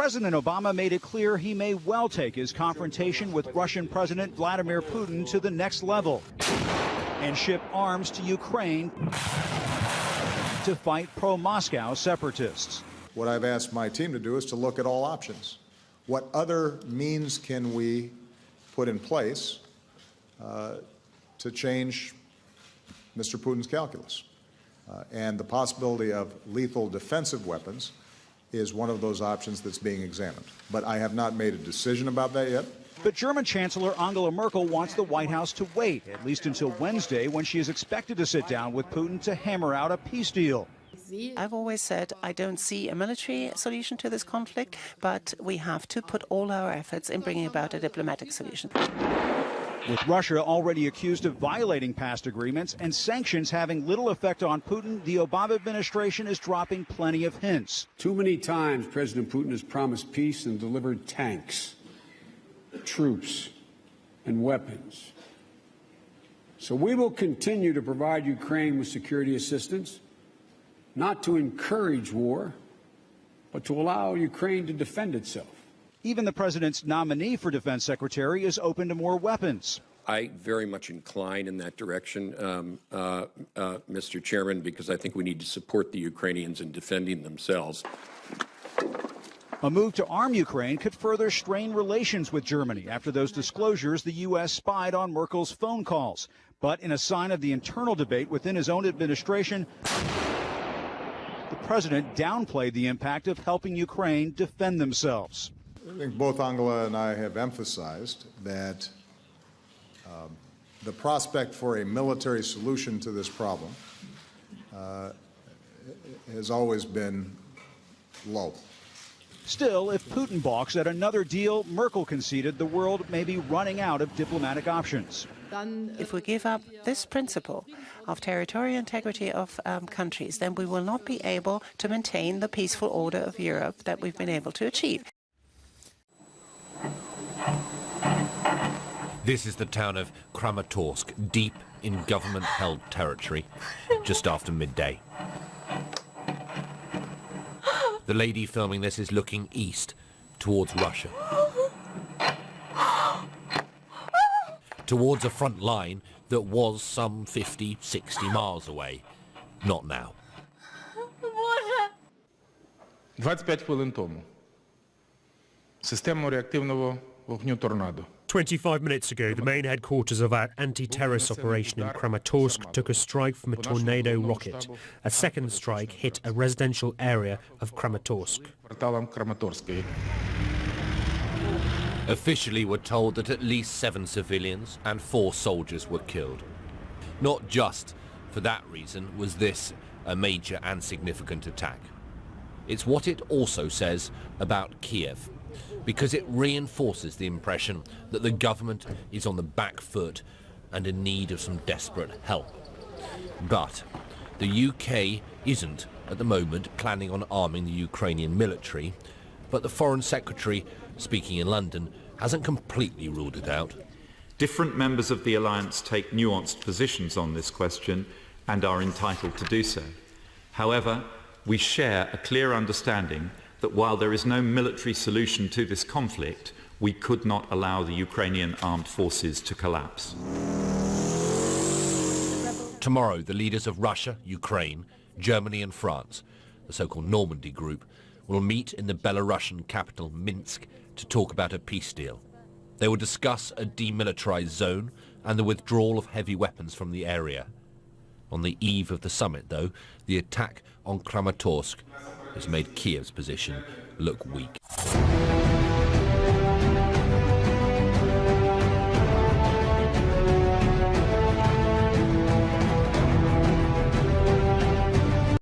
President Obama made it clear he may well take his confrontation with Russian President Vladimir Putin to the next level and ship arms to Ukraine to fight pro-Moscow separatists. What I've asked my team to do is to look at all options. What other means can we put in place to change Mr. Putin's calculus? And the possibility of lethal defensive weapons is one of those options that's being examined. But I have not made a decision about that yet. But German Chancellor Angela Merkel wants the White House to wait, at least until Wednesday, when she is expected to sit down with Putin to hammer out a peace deal. I've always said I don't see a military solution to this conflict, but we have to put all our efforts in bringing about a diplomatic solution. With Russia already accused of violating past agreements and sanctions having little effect on Putin, the Obama administration is dropping plenty of hints. Too many times President Putin has promised peace and delivered tanks, troops, and weapons. So we will continue to provide Ukraine with security assistance, not to encourage war, but to allow Ukraine to defend itself. Even the president's nominee for defense secretary is open to more weapons. I very much incline in that direction, Mr. Chairman, because I think we need to support the Ukrainians in defending themselves. A move to arm Ukraine could further strain relations with Germany. After those disclosures, the U.S. spied on Merkel's phone calls. But in a sign of the internal debate within his own administration, the president downplayed the impact of helping Ukraine defend themselves. I think both Angela and I have emphasized that the prospect for a military solution to this problem has always been low. Still, if Putin balks at another deal, Merkel conceded the world may be running out of diplomatic options. If we give up this principle of territorial integrity of countries, then we will not be able to maintain the peaceful order of Europe that we've been able to achieve. This is the town of Kramatorsk, deep in government-held territory, just after midday. The lady filming this is looking east, towards Russia. Towards a front line that was some 50, 60 miles away. Not now. 25 хвилин тому. Системно реактивного вогню «Торнадо». 25 minutes ago, the main headquarters of our anti-terrorist operation in Kramatorsk took a strike from a tornado rocket. A second strike hit a residential area of Kramatorsk. Officially, we're told that at least 7 civilians and 4 soldiers were killed. Not just for that reason was this a major and significant attack. It's what it also says about Kiev, because it reinforces the impression that the government is on the back foot and in need of some desperate help. But the UK isn't, at the moment, planning on arming the Ukrainian military, but the Foreign Secretary, speaking in London, hasn't completely ruled it out. Different members of the alliance take nuanced positions on this question and are entitled to do so. However, we share a clear understanding that while there is no military solution to this conflict, we could not allow the Ukrainian armed forces to collapse. Tomorrow, the leaders of Russia, Ukraine, Germany and France, the so-called Normandy Group, will meet in the Belarusian capital Minsk to talk about a peace deal. They will discuss a demilitarized zone and the withdrawal of heavy weapons from the area. On the eve of the summit, though, the attack on Kramatorsk has made Kiev's position look weak.